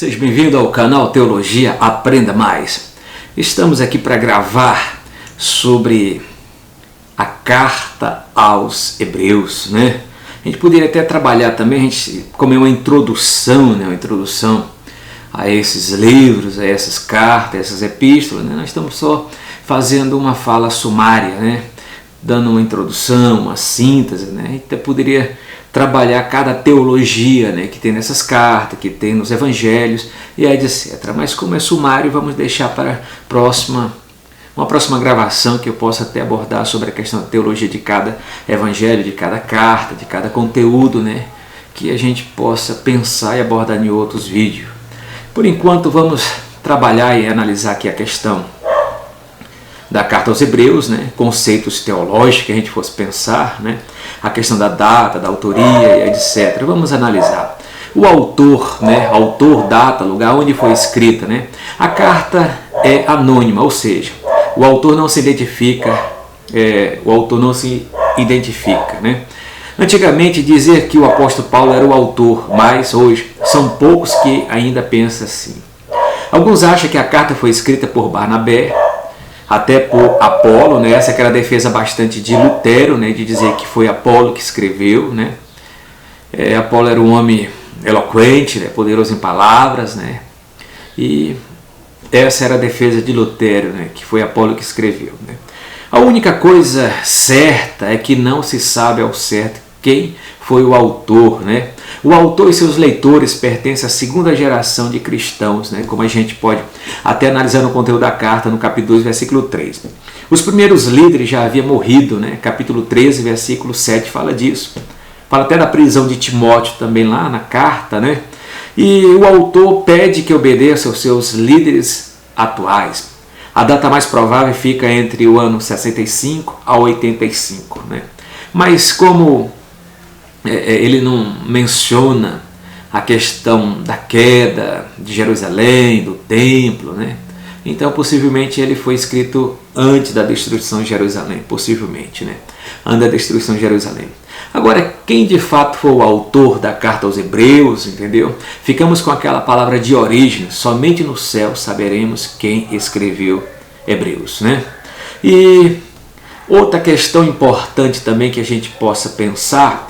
Seja bem-vindo ao canal Teologia Aprenda Mais. Estamos aqui para gravar sobre a carta aos Hebreus, né? A gente poderia até trabalhar também, a gente como uma introdução, uma introdução a esses livros, a essas cartas, a essas epístolas, né? Nós estamos só fazendo uma fala sumária, né? Dando uma introdução, uma síntese, né? A gente até poderia trabalhar cada teologia, né, que tem nessas cartas, que tem nos evangelhos e etc. Mas como é sumário, vamos deixar para uma próxima gravação que eu possa até abordar sobre a questão da teologia de cada evangelho, de cada carta, de cada conteúdo, né, que a gente possa pensar e abordar em outros vídeos. Por enquanto vamos trabalhar e analisar aqui a questão da carta aos Hebreus, né, conceitos teológicos que a gente fosse pensar, né, a questão da data, da autoria e etc. Vamos analisar. O autor, né, autor, data, lugar onde foi escrita, né. A carta é anônima, ou seja, o autor não se identifica, né. Antigamente dizer que o apóstolo Paulo era o autor, mas hoje são poucos que ainda pensam assim. Alguns acham que a carta foi escrita por Barnabé, até por Apolo, né? Essa que era a defesa bastante de Lutero, né? De dizer que foi Apolo que escreveu, né? Apolo era um homem eloquente, né? Poderoso em palavras, né? E essa era a defesa de Lutero, né? Que foi Apolo que escreveu, né? A única coisa certa é que não se sabe ao certo quem foi o autor, né? O autor e seus leitores pertencem à segunda geração de cristãos, né? Como a gente pode até analisar no conteúdo da carta, no capítulo 2, versículo 3. Os primeiros líderes já haviam morrido, né? Capítulo 13, versículo 7 fala disso. Fala até da prisão de Timóteo também lá na carta, né? E o autor pede que obedeça aos seus líderes atuais. A data mais provável fica entre o ano 65 a 85, né? Mas como ele não menciona a questão da queda de Jerusalém, do templo, né? Então possivelmente ele foi escrito antes da destruição de Jerusalém, possivelmente, né? Antes da destruição de Jerusalém. Agora, quem de fato foi o autor da carta aos Hebreus, entendeu? Ficamos com aquela palavra de origem, somente no céu saberemos quem escreveu Hebreus, né? E outra questão importante também que a gente possa pensar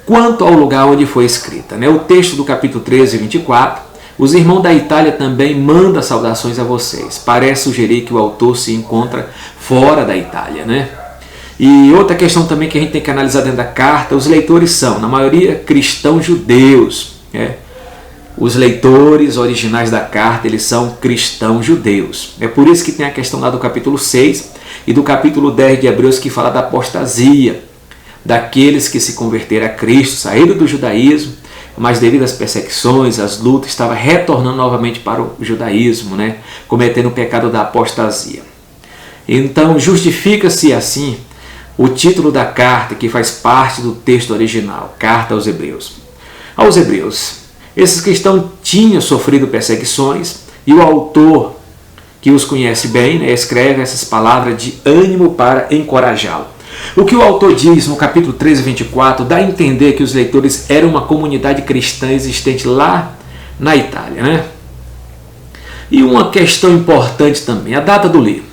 quanto ao lugar onde foi escrita, né? O texto do capítulo 13, 24, os irmãos da Itália também mandam saudações a vocês. Parece sugerir que o autor se encontra fora da Itália, né? E outra questão também que a gente tem que analisar dentro da carta, os leitores são, na maioria, cristãos judeus, né? Os leitores originais da carta, eles são cristãos judeus. É por isso que tem a questão lá do capítulo 6 e do capítulo 10 de Hebreus que fala da apostasia, daqueles que se converteram a Cristo, saíram do judaísmo, mas devido às perseguições, às lutas, estava retornando novamente para o judaísmo, né? Cometendo o pecado da apostasia. Então justifica-se assim o título da carta que faz parte do texto original, Carta aos Hebreus. Aos Hebreus, esses cristãos tinham sofrido perseguições e o autor, que os conhece bem, né, escreve essas palavras de ânimo para encorajá-lo. O que o autor diz no capítulo 13, 24, dá a entender que os leitores eram uma comunidade cristã existente lá na Itália, né? E uma questão importante também, a data do livro.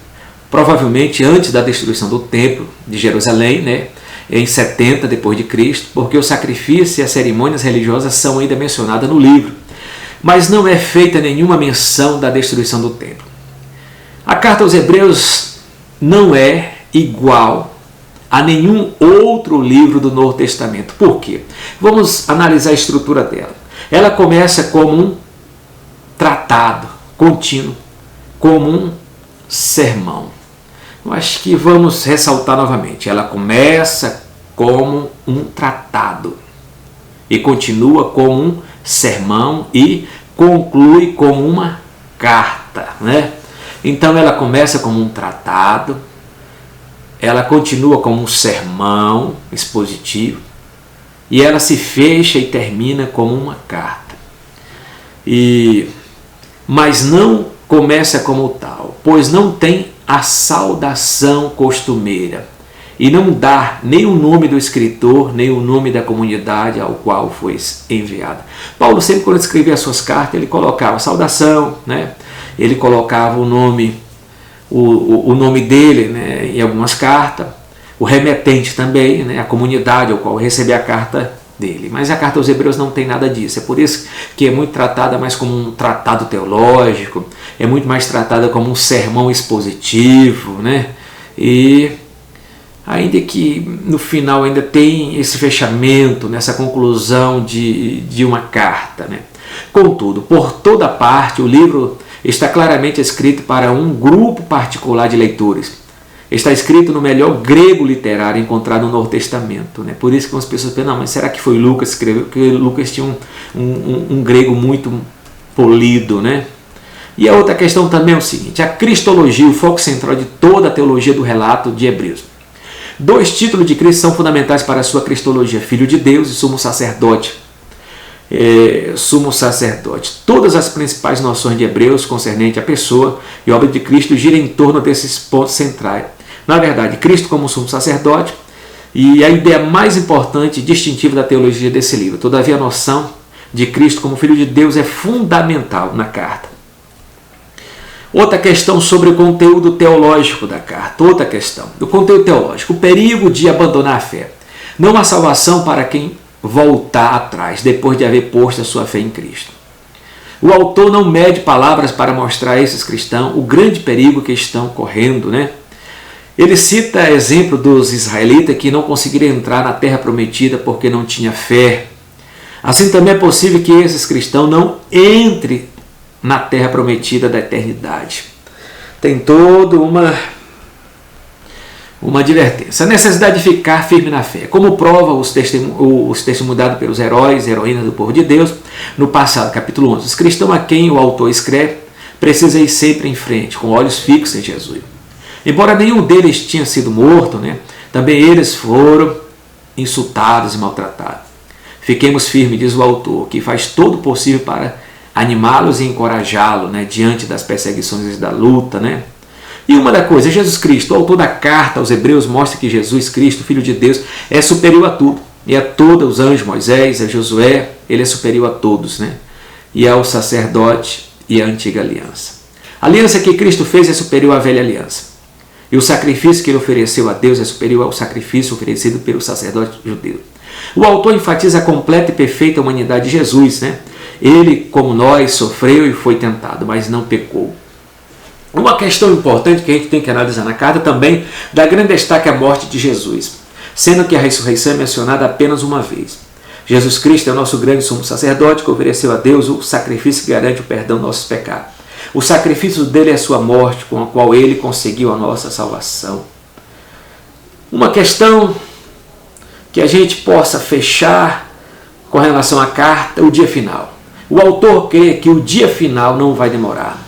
Provavelmente antes da destruição do templo de Jerusalém, né? Em 70 depois de Cristo, porque o sacrifício e as cerimônias religiosas são ainda mencionadas no livro, mas não é feita nenhuma menção da destruição do templo. A carta aos Hebreus não é igual a nenhum outro livro do Novo Testamento. Por quê? Vamos analisar a estrutura dela. Ela começa como um tratado contínuo, como um sermão. Eu acho que vamos ressaltar novamente. Ela começa como um tratado e continua como um sermão e conclui como uma carta, né? Então ela começa como um tratado, ela continua como um sermão expositivo e ela se fecha e termina como uma carta. Mas não começa como tal, pois não tem a saudação costumeira e não dar nem o nome do escritor, nem o nome da comunidade ao qual foi enviado. Paulo sempre, quando escrevia as suas cartas, ele colocava saudação, né? Ele colocava o nome dele, né, em algumas cartas, o remetente também, né, a comunidade ao qual recebia a carta dele. Mas a carta aos Hebreus não tem nada disso. É por isso que é muito tratada mais como um tratado teológico, é muito mais tratada como um sermão expositivo, né? E ainda que no final ainda tem esse fechamento, nessa conclusão de uma carta, né? Contudo, por toda parte, o livro está claramente escrito para um grupo particular de leitores. Está escrito no melhor grego literário encontrado no Novo Testamento, né? Por isso que algumas pessoas pensam, não, mas será que foi Lucas que escreveu? Porque Lucas tinha um grego muito polido, né? E a outra questão também é o seguinte: a cristologia, o foco central de toda a teologia do relato de Hebreus. 2 títulos de Cristo são fundamentais para a sua cristologia: Filho de Deus e Sumo Sacerdote. Sumo Sacerdote. Todas as principais noções de Hebreus concernentes à pessoa e obra de Cristo giram em torno desses pontos centrais. Na verdade, Cristo como Sumo Sacerdote e a ideia mais importante e distintiva da teologia desse livro. Todavia, a noção de Cristo como Filho de Deus é fundamental na carta. Outra questão sobre o conteúdo teológico da carta. Outra questão. O conteúdo teológico. O perigo de abandonar a fé. Não há salvação para quem voltar atrás, depois de haver posto a sua fé em Cristo. O autor não mede palavras para mostrar a esses cristãos o grande perigo que estão correndo, né? Ele cita exemplo dos israelitas que não conseguiram entrar na terra prometida porque não tinha fé. Assim também é possível que esses cristãos não entrem na terra prometida da eternidade. Tem toda uma advertência. A necessidade de ficar firme na fé. Como prova os testemunhos dados pelos heróis e heroínas do povo de Deus no passado, capítulo 11. Os cristãos a quem o autor escreve precisam ir sempre em frente, com olhos fixos em Jesus. Embora nenhum deles tinha sido morto, né, também eles foram insultados e maltratados. Fiquemos firmes, diz o autor, que faz todo o possível para animá-los e encorajá-los, né, diante das perseguições e da luta, né? E uma da coisa, Jesus Cristo, o autor da carta aos Hebreus, mostra que Jesus Cristo, Filho de Deus, é superior a tudo. E a todos os anjos, Moisés, a Josué, ele é superior a todos, né? E ao sacerdote e à antiga aliança. A aliança que Cristo fez é superior à velha aliança. E o sacrifício que ele ofereceu a Deus é superior ao sacrifício oferecido pelo sacerdote judeu. O autor enfatiza a completa e perfeita humanidade de Jesus, né? Ele, como nós, sofreu e foi tentado, mas não pecou. Uma questão importante que a gente tem que analisar na carta também dá grande destaque à morte de Jesus, sendo que a ressurreição é mencionada apenas uma vez. Jesus Cristo é o nosso grande sumo sacerdote que ofereceu a Deus o sacrifício que garante o perdão dos nossos pecados. O sacrifício dele é a sua morte, com a qual ele conseguiu a nossa salvação. Uma questão que a gente possa fechar com relação à carta, o dia final. O autor crê que o dia final não vai demorar.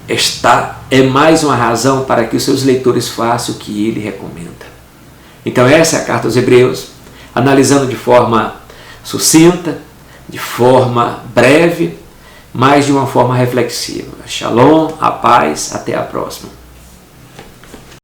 Esta é mais uma razão para que os seus leitores façam o que ele recomenda. Então essa é a carta aos Hebreus, analisando de forma sucinta, de forma breve, mas de uma forma reflexiva. Shalom, a paz, até a próxima.